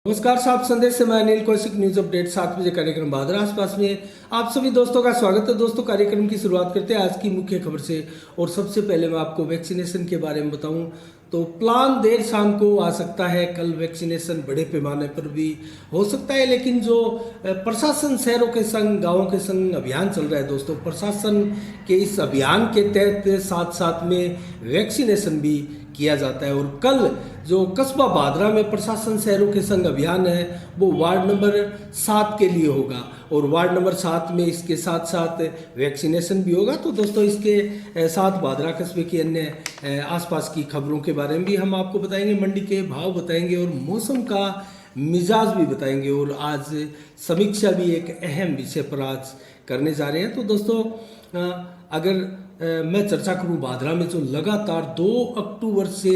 नमस्कार साहब, संदेश से मैं अनिल कौशिक। न्यूज अपडेट 7 बजे कार्यक्रम भादरा आसपास में आप सभी दोस्तों का स्वागत है। दोस्तों, कार्यक्रम की शुरुआत करते हैं आज की मुख्य खबर से। और सबसे पहले मैं आपको वैक्सीनेशन के बारे में बताऊं तो प्लान देर शाम को आ सकता है। कल वैक्सीनेशन बड़े पैमाने पर भी हो सकता है, लेकिन जो प्रशासन शहरों के संग गाँवों के संग अभियान चल रहा है दोस्तों, प्रशासन के इस अभियान के तहत साथ साथ में वैक्सीनेशन भी किया जाता है। और कल जो कस्बा भादरा में प्रशासन शहरों के संग अभियान है वो वार्ड नंबर 7 के लिए होगा। और वार्ड नंबर 7 में इसके साथ साथ वैक्सीनेशन भी होगा। तो दोस्तों, इसके साथ भादरा कस्बे की अन्य आसपास की खबरों के बारे में भी हम आपको बताएंगे, मंडी के भाव बताएंगे और मौसम का मिजाज भी बताएंगे। और आज समीक्षा भी एक अहम विषय पर आज करने जा रहे हैं। तो दोस्तों, अगर मैं चर्चा करूं भादरा में जो लगातार 2 अक्टूबर से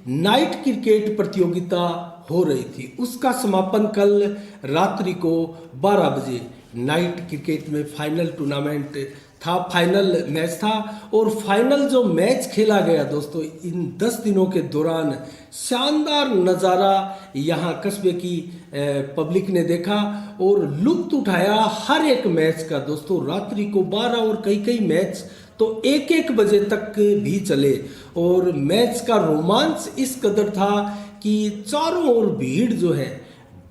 नाइट क्रिकेट प्रतियोगिता हो रही थी, उसका समापन कल रात्रि को 12 बजे नाइट क्रिकेट में फाइनल टूर्नामेंट था, फाइनल मैच था। और फाइनल जो मैच खेला गया दोस्तों, इन 10 दिनों के दौरान शानदार नज़ारा यहाँ कस्बे की पब्लिक ने देखा और लुत्फ उठाया हर एक मैच का। दोस्तों, रात्रि को 12 और कई मैच तो 1-1 बजे तक भी चले। और मैच का रोमांच इस कदर था कि चारों ओर भीड़ जो है,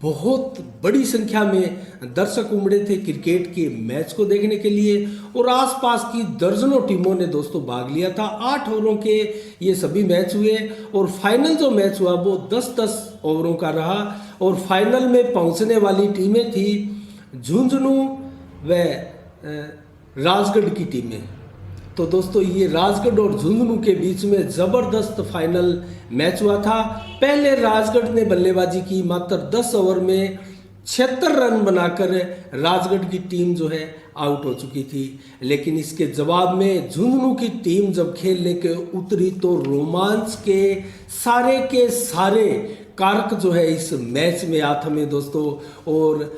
बहुत बड़ी संख्या में दर्शक उमड़े थे क्रिकेट के मैच को देखने के लिए। और आसपास की दर्जनों टीमों ने दोस्तों भाग लिया था। 8 ओवरों के ये सभी मैच हुए और फाइनल जो मैच हुआ वो 10-10 ओवरों का रहा। और फाइनल में पहुंचने वाली टीमें थी झुंझुनू व राजगढ़ की टीमें। तो दोस्तों, ये राजगढ़ और झुंझुनू के बीच में ज़बरदस्त फाइनल मैच हुआ था। पहले राजगढ़ ने बल्लेबाजी की, मात्र 10 ओवर में 76 रन बनाकर राजगढ़ की टीम जो है आउट हो चुकी थी। लेकिन इसके जवाब में झुंझुनू की टीम जब खेलने के उतरी तो रोमांच के सारे कारक जो है इस मैच में आथमे दोस्तों। और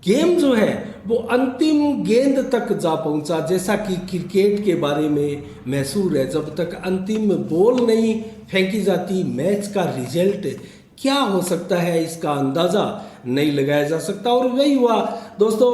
गेम जो है वो अंतिम गेंद तक जा पहुंचा। जैसा कि क्रिकेट के बारे में मशहूर है, जब तक अंतिम बॉल नहीं फेंकी जाती मैच का रिजल्ट क्या हो सकता है इसका अंदाज़ा नहीं लगाया जा सकता। और वही हुआ दोस्तों,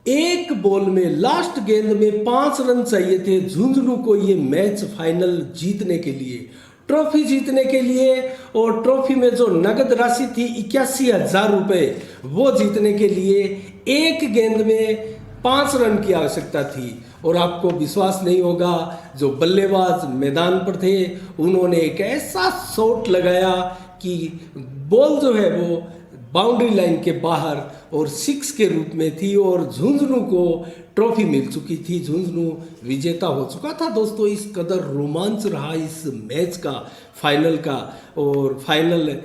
एक बॉल में लास्ट गेंद में 5 रन चाहिए थे झुंझुनू को ये मैच फाइनल जीतने के लिए, ट्रॉफी जीतने के लिए। और ट्रॉफी में जो नगद राशि थी 81,000 रुपये, वो जीतने के लिए एक गेंद में 5 रन की आवश्यकता थी। और आपको विश्वास नहीं होगा, जो बल्लेबाज मैदान पर थे उन्होंने एक ऐसा शॉट लगाया कि बॉल जो है वो बाउंड्री लाइन के बाहर और 6 के रूप में थी और झुंझुनू को ट्रॉफी मिल चुकी थी। झुंझुनू विजेता हो चुका था। दोस्तों, इस कदर रोमांच रहा इस मैच का, फाइनल का। और फाइनल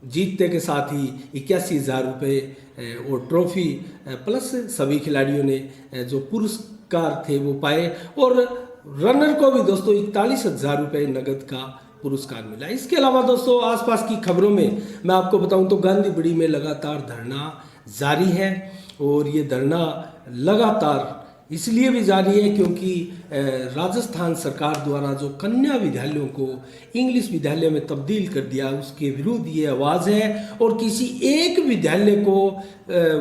जीतने के साथ ही 81,000 रुपये और ट्रॉफी प्लस सभी खिलाड़ियों ने जो पुरस्कार थे वो पाए। और रनर को भी दोस्तों 41,000 रुपये नगद का पुरस्कार मिला। इसके अलावा दोस्तों, आसपास की खबरों में मैं आपको बताऊं तो गांधीबड़ी में लगातार धरना जारी है। और ये धरना लगातार इसलिए भी जारी है क्योंकि राजस्थान सरकार द्वारा जो कन्या विद्यालयों को इंग्लिश विद्यालय में तब्दील कर दिया, उसके विरुद्ध ये आवाज़ है। और किसी एक विद्यालय को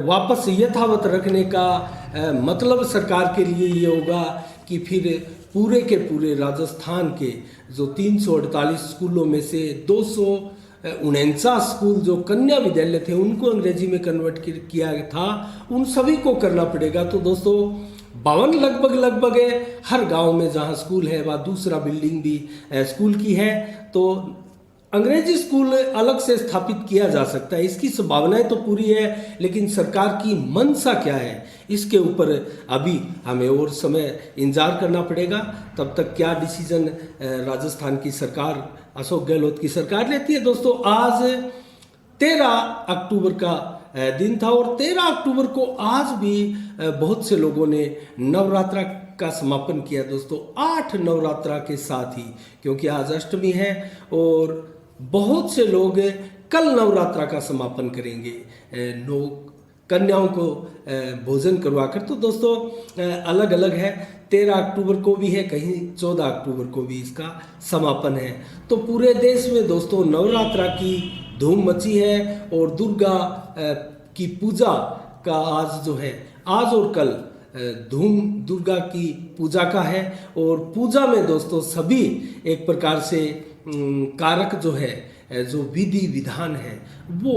वापस यथावत रखने का मतलब सरकार के लिए ये होगा कि फिर पूरे के पूरे राजस्थान के जो 348 स्कूलों में से 249 स्कूल जो कन्या विद्यालय थे उनको अंग्रेजी में कन्वर्ट किया था, उन सभी को करना पड़ेगा। तो दोस्तों, 52 लगभग हर गांव में जहां स्कूल है वह दूसरा बिल्डिंग भी स्कूल की है, तो अंग्रेजी स्कूल अलग से स्थापित किया जा सकता है। इसकी संभावनाएं तो पूरी है, लेकिन सरकार की मंशा क्या है इसके ऊपर अभी हमें और समय इंतजार करना पड़ेगा। तब तक क्या डिसीजन राजस्थान की सरकार, अशोक गहलोत की सरकार लेती है। दोस्तों, आज 13 अक्टूबर का दिन था और 13 अक्टूबर को आज भी बहुत से लोगों ने नवरात्रा का समापन किया दोस्तों, 8 नवरात्रा के साथ ही, क्योंकि आज अष्टमी है और बहुत से लोग कल नवरात्रा का समापन करेंगे कन्याओं को भोजन करवाकर। तो दोस्तों, अलग अलग है, 13 अक्टूबर को भी है, कहीं 14 अक्टूबर को भी इसका समापन है। तो पूरे देश में दोस्तों नवरात्रा की धूम मची है और दुर्गा की पूजा का आज जो है, आज और कल धूम दुर्गा की पूजा का है। और पूजा में दोस्तों सभी एक प्रकार से कारक जो है, जो विधि विधान है वो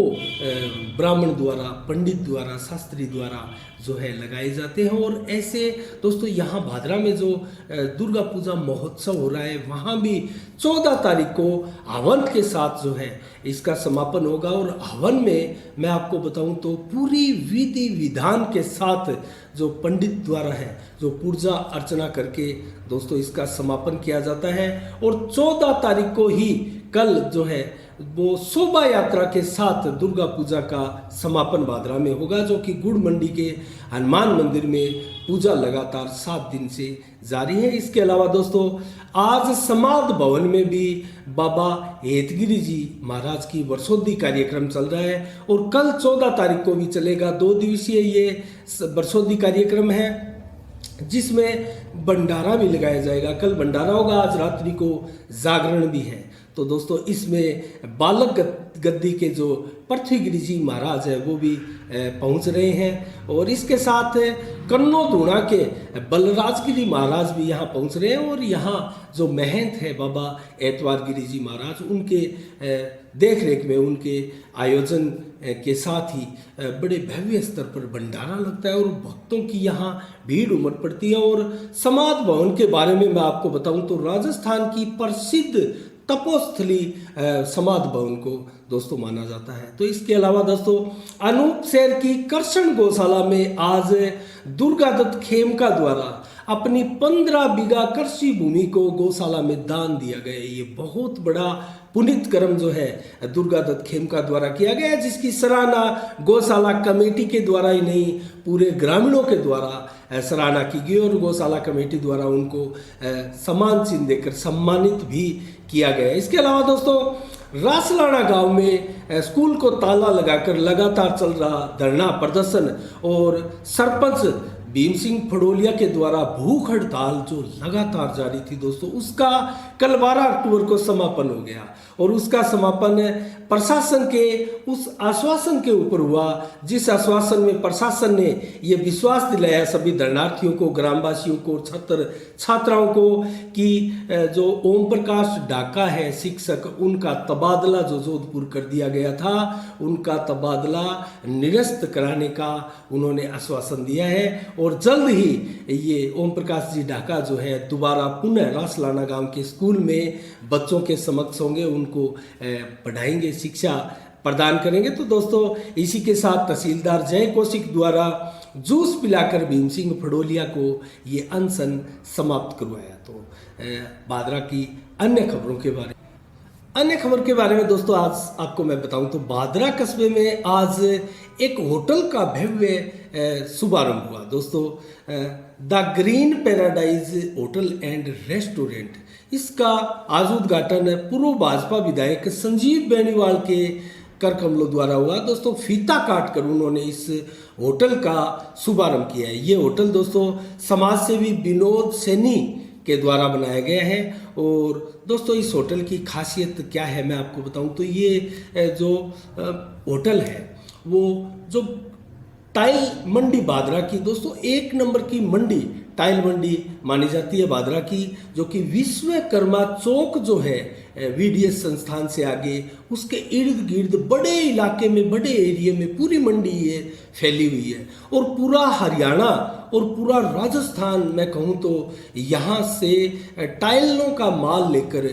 ब्राह्मण द्वारा, पंडित द्वारा, शास्त्री द्वारा जो है लगाए जाते हैं। और ऐसे दोस्तों यहाँ भादरा में जो दुर्गा पूजा महोत्सव हो रहा है, वहाँ भी 14 तारीख को हवन के साथ जो है इसका समापन होगा। और हवन में मैं आपको बताऊं तो पूरी विधि विधान के साथ जो पंडित द्वारा है, जो पूजा अर्चना करके दोस्तों इसका समापन किया जाता है। और 14 तारीख को ही कल जो है वो शोभा यात्रा के साथ दुर्गा पूजा का समापन भादरा में होगा, जो कि गुड़ मंडी के हनुमान मंदिर में पूजा लगातार 7 दिन से जारी है। इसके अलावा दोस्तों आज समाध भवन में भी बाबा हेतगिरी जी महाराज की वर्षोद्धि कार्यक्रम चल रहा है और कल 14 तारीख को भी चलेगा। 2 दिवसीय ये वर्षोद्धि कार्यक्रम है जिसमें भंडारा भी लगाया जाएगा। कल भंडारा होगा, आज रात्रि को जागरण भी है। तो दोस्तों इसमें बालक गद्दी के जो पृथ्वीगिरी जी महाराज है वो भी पहुंच रहे हैं। और इसके साथ कन्नो धूणा के बलराजगिरी महाराज भी यहाँ पहुंच रहे हैं। और यहाँ जो महंत है बाबा एतवार गिरी जी महाराज, उनके देख रेख में, उनके आयोजन के साथ ही बड़े भव्य स्तर पर भंडारा लगता है और भक्तों की यहाँ भीड़ उमड़ पड़ती है। और समाध भवन के बारे में मैं आपको बताऊं तो राजस्थान की प्रसिद्ध तपोस्थली समाध भवन को दोस्तों माना जाता है। तो इसके अलावा दोस्तों अनूप शहर की करशन गौशाला में आज दुर्गा दत्त खेमका द्वारा अपनी 15 बीघा कृषि भूमि को गौशाला में दान दिया गया। ये बहुत बड़ा पुनीत कर्म जो है दुर्गा दत्त खेमका द्वारा किया गया है, जिसकी सराहना गौशाला कमेटी के द्वारा ही नहीं पूरे ग्रामीणों के द्वारा सराहना की गई। और गौशाला कमेटी द्वारा उनको सम्मान चिन्ह देकर सम्मानित भी किया गया है। इसके अलावा दोस्तों रासलाना गांव में स्कूल को ताला लगाकर लगातार चल रहा धरना प्रदर्शन और सरपंच भीम सिंह फड़ोलिया के द्वारा भूख हड़ताल जो लगातार जारी थी दोस्तों, उसका कल 12 अक्टूबर को समापन हो गया। और उसका समापन प्रशासन के उस आश्वासन के ऊपर हुआ जिस आश्वासन में प्रशासन ने ये विश्वास दिलाया सभी धरनार्थियों को, ग्रामवासियों को, छात्र छात्राओं को कि जो ओम प्रकाश डाका है शिक्षक, उनका तबादला जो जोधपुर कर दिया गया था, उनका तबादला निरस्त कराने का उन्होंने आश्वासन दिया है। और जल्द ही ये ओम प्रकाश जी डाका जो है दोबारा पुनः रासलाना गांव के स्कूल में बच्चों के समक्ष होंगे, उनको पढ़ाएंगे, शिक्षा प्रदान करेंगे। तो दोस्तों इसी के साथ तहसीलदार जय कौशिक द्वारा जूस पिलाकर भीम सिंह फड़ोलिया को ये अनशन समाप्त करवाया। तो भादरा की अन्य खबर के बारे में दोस्तों आज आपको मैं बताऊं तो भादरा कस्बे में आज एक होटल का भव्य शुभारंभ हुआ दोस्तों। The green paradise hotel and restaurant, इसका आज उद्घाटन पूर्व भाजपा विधायक संजीव बेनीवाल के कर कमलों द्वारा हुआ। दोस्तों फीता काट कर उन्होंने इस होटल का शुभारंभ किया है। ये होटल दोस्तों समाज सेवी विनोद सैनी के द्वारा बनाया गया है। और दोस्तों इस होटल की खासियत क्या है मैं आपको बताऊं तो ये जो होटल है वो जो टाइल मंडी भादरा की दोस्तों 1 नंबर की मंडी, टाइल मंडी मानी जाती है भादरा की, जो कि विश्वकर्मा चौक जो है VDS संस्थान से आगे उसके इर्द गिर्द बड़े इलाके में, बड़े एरिया में पूरी मंडी ये फैली हुई है। और पूरा हरियाणा और पूरा राजस्थान मैं कहूँ तो यहाँ से टाइलों का माल लेकर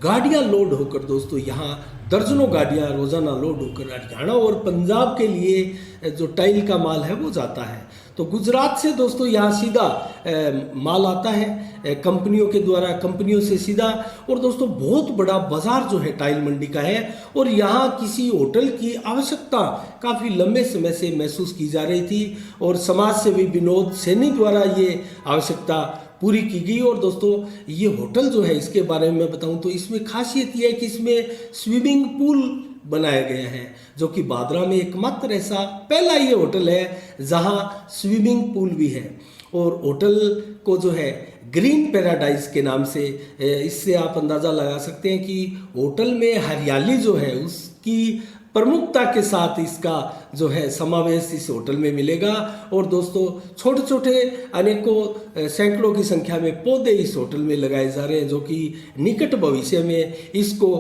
गाड़ियाँ लोड होकर दोस्तों यहाँ दर्जनों गाड़ियाँ रोजाना लोड होकर हरियाणा और पंजाब के लिए जो टाइल का माल है वो जाता है। तो गुजरात से दोस्तों यहाँ सीधा माल आता है कंपनियों के द्वारा, कंपनियों से सीधा। और दोस्तों बहुत बड़ा बाजार जो है टाइल मंडी का है और यहाँ किसी होटल की आवश्यकता काफ़ी लंबे समय से महसूस की जा रही थी और समाज सेवी विनोद सैनी द्वारा ये आवश्यकता पूरी की गई। और दोस्तों ये होटल जो है इसके बारे में मैं बताऊं तो इसमें खासियत यह है कि इसमें स्विमिंग पूल बनाया गया है, जो कि भादरा में एकमात्र ऐसा पहला ये होटल है जहां स्विमिंग पूल भी है। और होटल को जो है ग्रीन पैराडाइज के नाम से, इससे आप अंदाज़ा लगा सकते हैं कि होटल में हरियाली जो है की प्रमुखता के साथ इसका जो है समावेश इस होटल में मिलेगा। और दोस्तों छोटे छोटे अनेकों सैकड़ों की संख्या में पौधे इस होटल में लगाए जा रहे हैं, जो कि निकट भविष्य में इसको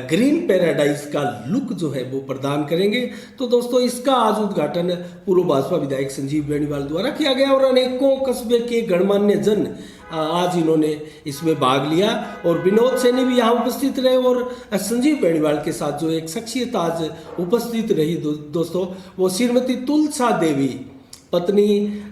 ग्रीन पैराडाइज का लुक जो है वो प्रदान करेंगे। तो दोस्तों इसका आज उद्घाटन पूर्व भाजपा विधायक संजीव बेनीवाल द्वारा किया गया और अनेकों कस्बे के गणमान्य जन आज इन्होंने इसमें भाग लिया और विनोद सैनी भी यहाँ उपस्थित रहे। और संजीव बेनीवाल के साथ जो एक शख्सियत आज उपस्थित रही दोस्तों, वो श्रीमती तुलसा देवी पत्नी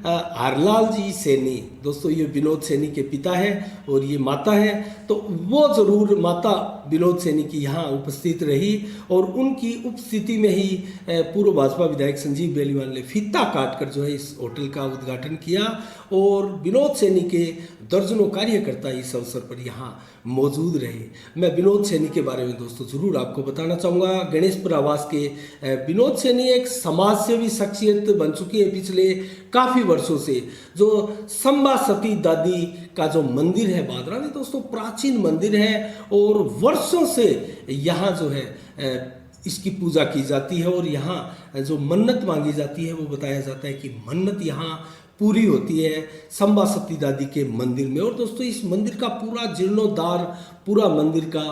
हरलाल जी सैनी। दोस्तों ये विनोद सैनी के पिता है और ये माता है, तो वो जरूर माता विनोद सैनी की यहाँ उपस्थित रही और उनकी उपस्थिति में ही पूर्व भाजपा विधायक संजीव बेनीवाल ने फीता काटकर जो है इस होटल का उद्घाटन किया और विनोद सैनी के दर्जनों कार्यकर्ता इस अवसर पर यहाँ मौजूद रहे। मैं विनोद सैनी के बारे में दोस्तों जरूर आपको बताना चाहूँगा। गणेशपुर आवास के विनोद सैनी एक समाज सेवी शख्सियत बन चुकी है पिछले काफ़ी वर्षों से। जो संबा सती दादी का जो मंदिर है बादरा में दोस्तों, प्राचीन मंदिर है और वर्षों से यहाँ जो है इसकी पूजा की जाती है और यहाँ जो मन्नत मांगी जाती है वो बताया जाता है कि मन्नत यहाँ पूरी होती है संबा सती दादी के मंदिर में। और दोस्तों इस मंदिर का पूरा जीर्णोद्धार, पूरा मंदिर का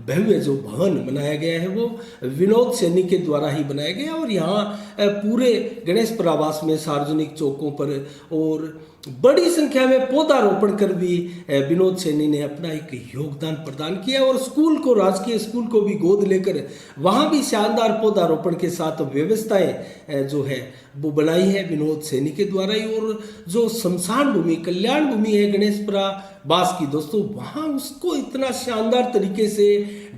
भव्य जो भवन बनाया गया है वो विनोद सैनी के द्वारा ही बनाया गया। और यहाँ पूरे गणेशपुर आवास में सार्वजनिक चौकों पर और बड़ी संख्या में पौधारोपण कर भी विनोद सैनी ने अपना एक योगदान प्रदान किया और स्कूल को, राजकीय स्कूल को भी गोद लेकर वहाँ भी शानदार पौधारोपण के साथ व्यवस्थाएं जो है वो बनाई है विनोद सैनी के द्वारा ही। और जो शमशान भूमि, कल्याण भूमि है गणेशपुरा बास की दोस्तों, वहाँ उसको इतना शानदार तरीके से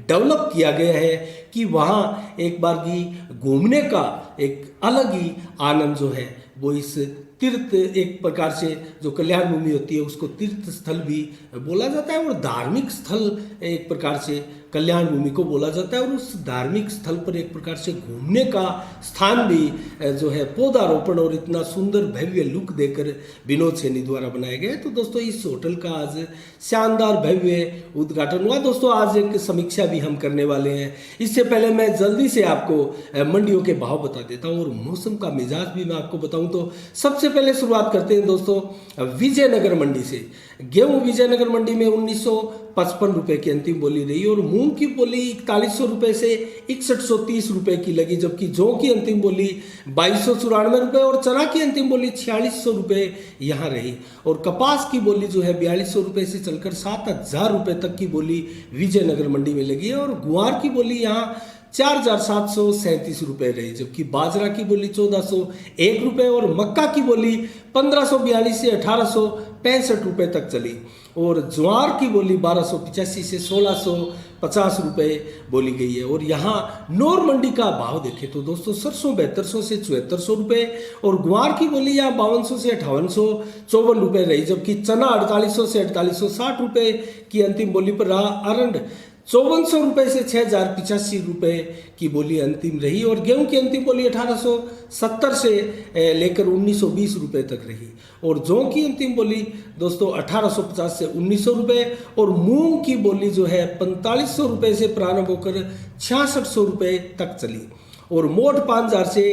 डेवलप किया गया है कि वहाँ एक बार की घूमने का एक अलग ही आनंद जो है वो इस तीर्थ, एक प्रकार से जो कल्याण भूमि होती है उसको तीर्थ स्थल भी बोला जाता है और धार्मिक स्थल एक प्रकार से कल्याण भूमि को बोला जाता है। और उस धार्मिक स्थल पर एक प्रकार से घूमने का स्थान भी जो है पौधारोपण और इतना सुंदर भव्य लुक देकर विनोद सैनी द्वारा बनाया गया है। तो दोस्तों इस होटल का आज शानदार भव्य उद्घाटन हुआ। दोस्तों आज एक समीक्षा भी हम करने वाले हैं। इससे पहले मैं जल्दी से आपको मंडियों के भाव बता देता हूँ और मौसम का मिजाज भी मैं आपको बताऊँ। तो सबसे पहले शुरुआत करते हैं दोस्तों विजयनगर मंडी से। गेहूं विजयनगर मंडी में 1955 रुपए की अंतिम बोली रही और मूंग की बोली 4100 रुपए से 6130 रुपए की लगी, जबकि जौ की अंतिम बोली 2294 रुपए और चना की अंतिम बोली 4600 रुपए यहाँ रही। और कपास की बोली जो है 4200 रुपए से चलकर 7000 रुपए तक की बोली विजयनगर मंडी में लगी है और गुआर की बोली यहाँ 4737 रुपए रही, जबकि बाजरा की बोली 1401 रुपए और मक्का की बोली 1542 से 1865 रुपए तक चली और ज्वार की बोली 1285 से 1650 रुपए बोली गई है। और यहाँ नौर मंडी का भाव देखें तो दोस्तों सरसों 7200 से 7400 रुपए और गुआर की बोली यहाँ 5200 से 5854 रुपए रही, जबकि चना 4800 से 4860 रुपए की अंतिम बोली पर रहा। अरंड 5400 रुपए से 6085 रुपए की बोली अंतिम रही और गेहूं की अंतिम बोली 1870 से लेकर 1920 रुपए तक रही और जौ की अंतिम बोली दोस्तों 1850 से 1900 रुपए और मूंग की बोली जो है 4500 रुपए से प्रारंभ होकर 6600 रुपए तक चली और मोट 5000 से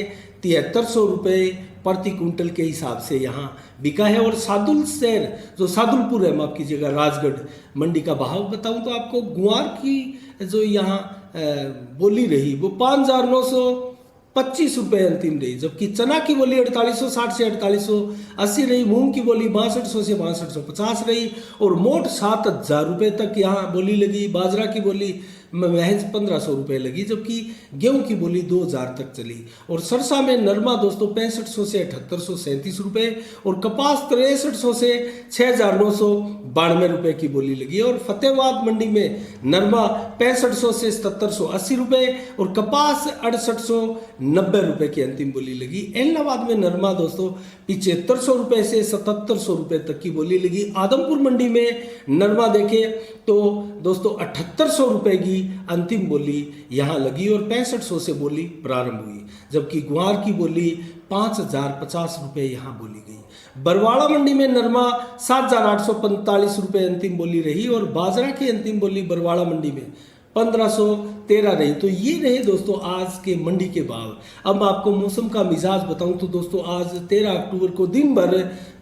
7300 रुपए प्रति कुंटल के हिसाब से यहाँ बिका है। और सादुल शहर जो सादुलपुर है, माफ कीजिएगा, राजगढ़ मंडी का भाव बताऊं तो आपको गुआर की जो यहाँ बोली रही वो 5925 रुपये अंतिम रही, जबकि चना की बोली 4860 से 4880 रही, मूंग की बोली 6200 से 6250 रही और मोट 7000 रुपये तक यहाँ बोली लगी। बाजरा की बोली महज 1500 रुपये लगी, जबकि गेहूं की बोली 2000 तक चली और सरसा में नरमा दोस्तों 6500 से 7837 रुपये और कपास 6300 से 6992 रुपये की बोली लगी और फतेहाबाद मंडी में नरमा 6500 से 7780 रुपये और कपास 6890 रुपये की अंतिम बोली लगी। एलनाबाद में नरमा दोस्तों 7500 रुपये से 7700 रुपये तक की बोली लगी। आदमपुर मंडी में नरमा देखें तो दोस्तों 7800 रुपये की अंतिम बोली यहाँ लगी और 6500 से बोली प्रारंभ हुई, जबकि गुआर की बोली 5050 रुपये यहाँ बोली गई। बरवाड़ा मंडी में नरमा 7845 रुपये अंतिम बोली रही और बाजरा की अंतिम बोली बरवाड़ा मंडी में 1513 रही। तो ये रहे दोस्तों आज के मंडी के भाव। अब मैं आपको मौसम का मिजाज बताऊं तो दोस्तों आज 13 अक्टूबर को दिन भर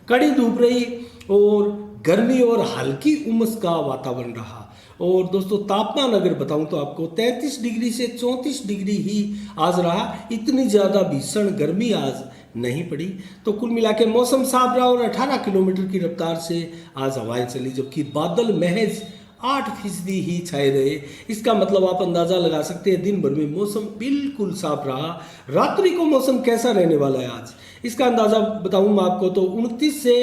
कड़ी धूप रही और गर्मी और हल्की उमस का वातावरण रहा। और दोस्तों तापमान अगर बताऊं तो आपको 33 डिग्री से 34 डिग्री ही आज रहा। इतनी ज़्यादा भीषण गर्मी आज नहीं पड़ी। तो कुल मिला के मौसम साफ रहा और 18 किलोमीटर की रफ्तार से आज हवाएं चली, जबकि बादल महज 8% ही छाए रहे। इसका मतलब आप अंदाज़ा लगा सकते हैं दिन भर में मौसम बिल्कुल साफ रहा। रात्रि को मौसम कैसा रहने वाला है आज, इसका अंदाज़ा बताऊं मैं आपको तो 29 से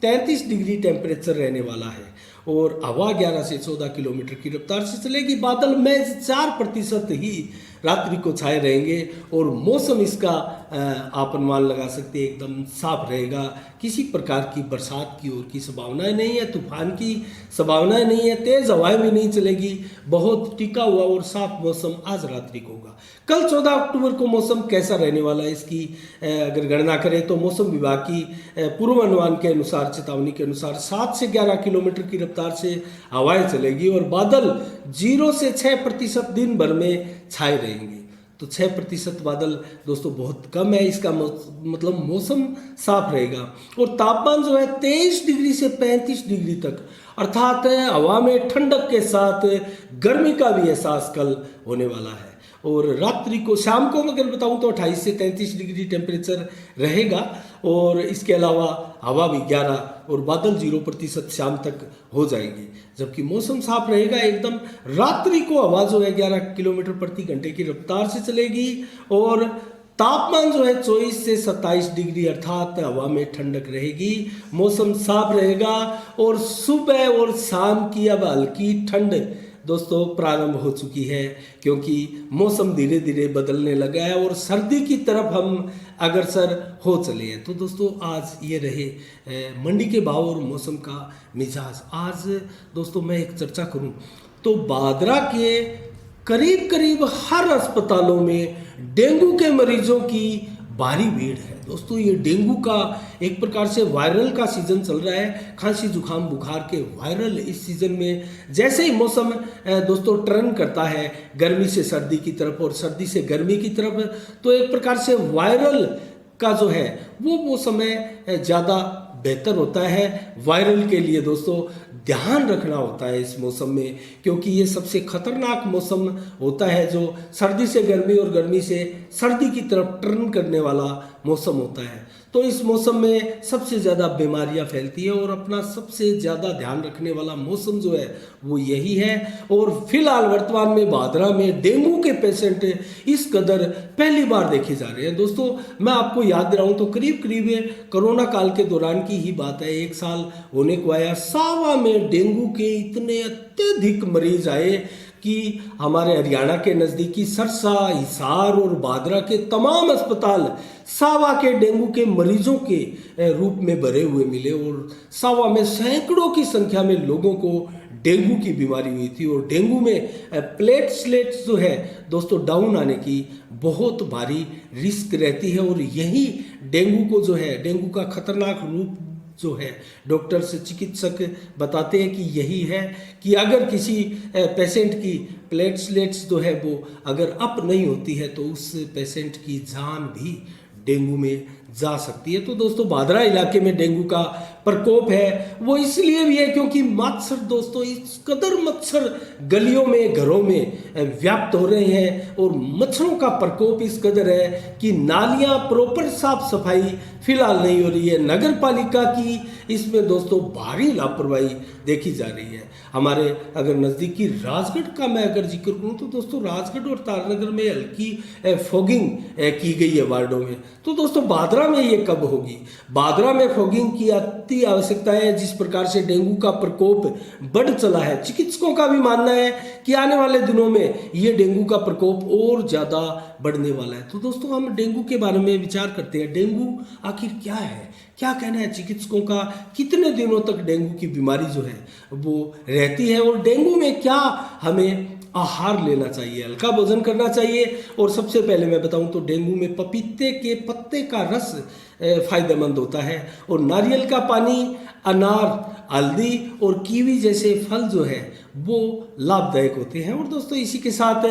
33 डिग्री टेम्परेचर रहने वाला है और हवा 11 से 14 किलोमीटर की रफ्तार से चलेगी। बादल महज 4% ही रात्रि को छाए रहेंगे और मौसम इसका आप अनुमान लगा सकते हैं एकदम साफ रहेगा। किसी प्रकार की बरसात की ओर की संभावनाएं नहीं है, तूफान की संभावनाएं नहीं है, तेज हवाएं भी नहीं चलेगी। बहुत टिका हुआ और साफ मौसम आज रात्रि को होगा। कल 14 अक्टूबर को मौसम कैसा रहने वाला है इसकी अगर गणना करें तो मौसम विभाग की पूर्वानुमान के अनुसार, चेतावनी के अनुसार 7 से 11 किलोमीटर की रफ्तार से हवाएं चलेगी और बादल 0 से 6% दिन भर में छाए रहेंगे। तो 6% बादल दोस्तों बहुत कम है। इसका मतलब मौसम साफ रहेगा और तापमान जो है 23 डिग्री से 35 डिग्री तक, अर्थात हवा में ठंडक के साथ गर्मी का भी एहसास कल होने वाला है। और रात्रि को शाम को अगर बताऊं तो 28 से 33 डिग्री टेम्परेचर रहेगा और इसके अलावा हवा भी 11 और बादल 0% शाम तक हो जाएंगे, जबकि मौसम साफ रहेगा एकदम। रात्रि को हवा जो है 11 किलोमीटर प्रति घंटे की रफ्तार से चलेगी और तापमान जो है 24 से 27 डिग्री, अर्थात हवा में ठंडक रहेगी। मौसम साफ रहेगा और सुबह और शाम की अब हल्की ठंड दोस्तों प्रारंभ हो चुकी है, क्योंकि मौसम धीरे धीरे बदलने लगा है और सर्दी की तरफ हम अग्रसर हो चले हैं। तो दोस्तों आज ये रहे मंडी के भाव और मौसम का मिजाज। आज दोस्तों मैं एक चर्चा करूं तो बादरा के करीब करीब हर अस्पतालों में डेंगू के मरीजों की भारी भीड़ है। दोस्तों ये डेंगू का एक प्रकार से वायरल का सीजन चल रहा है। खांसी जुकाम बुखार के वायरल इस सीजन में जैसे ही मौसम दोस्तों टर्न करता है गर्मी से सर्दी की तरफ और सर्दी से गर्मी की तरफ, तो एक प्रकार से वायरल का जो है वो समय ज़्यादा बेहतर होता है। वायरल के लिए दोस्तों ध्यान रखना होता है इस मौसम में, क्योंकि ये सबसे खतरनाक मौसम होता है जो सर्दी से गर्मी और गर्मी से सर्दी की तरफ टर्न करने वाला मौसम होता है। तो इस मौसम में सबसे ज़्यादा बीमारियां फैलती है और अपना सबसे ज़्यादा ध्यान रखने वाला मौसम जो है वो यही है। और फिलहाल वर्तमान में भादरा में डेंगू के पेशेंट इस कदर पहली बार देखे जा रहे हैं। दोस्तों मैं आपको याद दिलाऊं तो करीब करीब कोरोना काल के दौरान की ही बात है, 1 साल होने को आया, सावा में डेंगू के इतने अत्यधिक मरीज आए कि हमारे हरियाणा के नज़दीकी सरसा, हिसार और भादरा के तमाम अस्पताल सावा के डेंगू के मरीजों के रूप में भरे हुए मिले और सावा में सैकड़ों की संख्या में लोगों को डेंगू की बीमारी हुई थी। और डेंगू में प्लेटलेट्स जो है दोस्तों डाउन आने की बहुत भारी रिस्क रहती है और यही डेंगू को जो है, डेंगू का खतरनाक रूप जो है डॉक्टर्स चिकित्सक बताते हैं कि यही है कि अगर किसी पेशेंट की प्लेटलेट्स जो है वो अगर अप नहीं होती है तो उस पेशेंट की जान भी डेंगू में जा सकती है। तो दोस्तों भादरा इलाके में डेंगू का प्रकोप है वो इसलिए भी है क्योंकि मच्छर दोस्तों इस कदर मच्छर गलियों में घरों में व्याप्त हो रहे हैं और मच्छरों का प्रकोप इस कदर है कि नालियां प्रॉपर साफ सफाई फिलहाल नहीं हो रही है। नगर पालिका की इसमें दोस्तों भारी लापरवाही देखी जा रही है। हमारे अगर नज़दीकी राजगढ़ का मैं अगर जिक्र करूँ तो दोस्तों राजगढ़ और तारनगर में हल्की फॉगिंग की गई है वार्डों में। तो दोस्तों भादरा में ये कब होगी? भादरा में फॉगिंग की अति आवश्यकता है। जिस प्रकार से डेंगू का प्रकोप बढ़ चला है, चिकित्सकों का भी मानना है कि आने वाले दिनों में ये डेंगू का प्रकोप और ज़्यादा बढ़ने वाला है। तो दोस्तों हम डेंगू के बारे में विचार करते हैं। डेंगू आखिर क्या है, क्या कहना है चिकित्सकों का, कितने दिनों तक डेंगू की बीमारी जो है वो रहती है और डेंगू में क्या हमें आहार लेना चाहिए, हल्का भोजन करना चाहिए। और सबसे पहले मैं बताऊं तो डेंगू में पपीते के पत्ते का रस फायदेमंद होता है और नारियल का पानी, अनार, हल्दी और कीवी जैसे फल जो है वो लाभदायक होते हैं। और दोस्तों इसी के साथ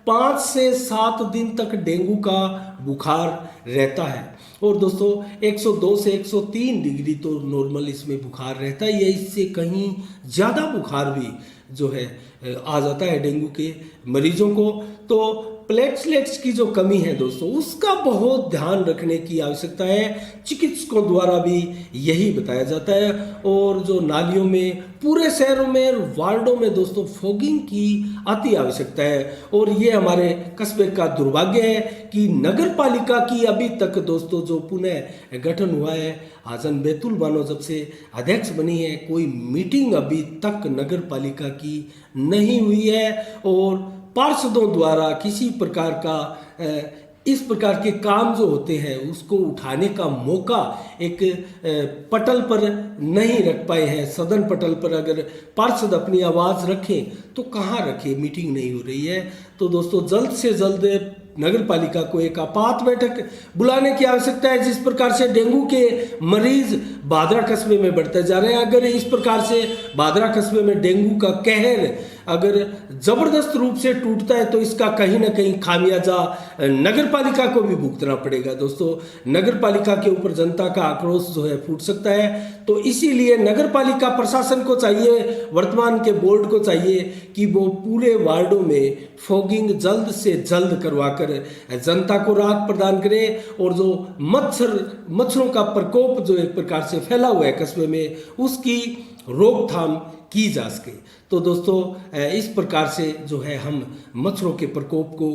5 से 7 दिन तक डेंगू का बुखार रहता है। और दोस्तों 102 से 103 डिग्री तो नॉर्मल इसमें बुखार रहता ही है, इससे कहीं ज़्यादा बुखार भी जो है आ जाता है डेंगू के मरीजों को। तो प्लेटलेट्स की जो कमी है दोस्तों, उसका बहुत ध्यान रखने की आवश्यकता है। चिकित्सकों द्वारा भी यही बताया जाता है। और जो नालियों में, पूरे शहरों में, वार्डों में दोस्तों फॉगिंग की अति आवश्यकता है। और ये हमारे कस्बे का दुर्भाग्य है कि नगर पालिका की अभी तक दोस्तों जो पुनः गठन हुआ है, हासन बैतुल बानो जब से अध्यक्ष बनी है, कोई मीटिंग अभी तक नगर पालिका की नहीं हुई है। और पार्षदों द्वारा किसी प्रकार का इस प्रकार के काम जो होते हैं उसको उठाने का मौका एक पटल पर नहीं रख पाए हैं। सदन पटल पर अगर पार्षद अपनी आवाज़ रखें तो कहाँ रखें, मीटिंग नहीं हो रही है। तो दोस्तों जल्द से जल्द नगर पालिका को एक आपात बैठक बुलाने की आवश्यकता है। जिस प्रकार से डेंगू के मरीज भादरा कस्बे में बढ़ते जा रहे हैं, अगर इस प्रकार से भादरा कस्बे में डेंगू का कहर अगर जबरदस्त रूप से टूटता है तो इसका कहीं ना कहीं खामियाजा नगर पालिका को भी भुगतना पड़ेगा। दोस्तों नगर पालिका के ऊपर जनता का आक्रोश जो है फूट सकता है। तो इसीलिए नगर पालिका प्रशासन को चाहिए, वर्तमान के बोर्ड को चाहिए कि वो पूरे वार्डों में फॉगिंग जल्द से जल्द करवाकर जनता को राहत प्रदान करे। और जो मच्छरों का प्रकोप जो एक प्रकार से फैला हुआ है कस्बे में, उसकी रोकथाम की जा सके। तो दोस्तों इस प्रकार से जो है हम मच्छरों के प्रकोप को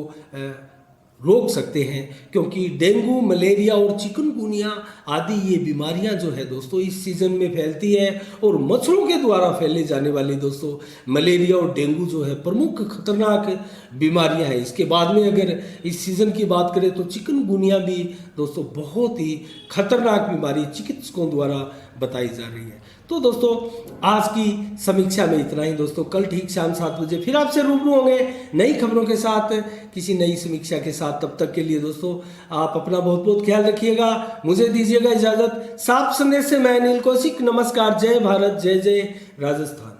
रोक सकते हैं, क्योंकि डेंगू, मलेरिया और चिकनगुनिया आदि ये बीमारियां जो है दोस्तों इस सीज़न में फैलती है। और मच्छरों के द्वारा फैले जाने वाली दोस्तों मलेरिया और डेंगू जो है प्रमुख खतरनाक बीमारियां हैं। इसके बाद में अगर इस सीज़न की बात करें तो चिकनगुनिया भी दोस्तों बहुत ही खतरनाक बीमारी चिकित्सकों द्वारा बताई जा रही है। तो दोस्तों आज की समीक्षा में इतना ही दोस्तों। कल ठीक शाम 7 बजे फिर आपसे रूबरू होंगे नई खबरों के साथ, किसी नई समीक्षा के साथ। तब तक के लिए दोस्तों आप अपना बहुत बहुत ख्याल रखिएगा, मुझे दीजिएगा इजाजत। साफ संदेश से मैं अनिल कौशिक, नमस्कार, जय भारत, जय जय राजस्थान।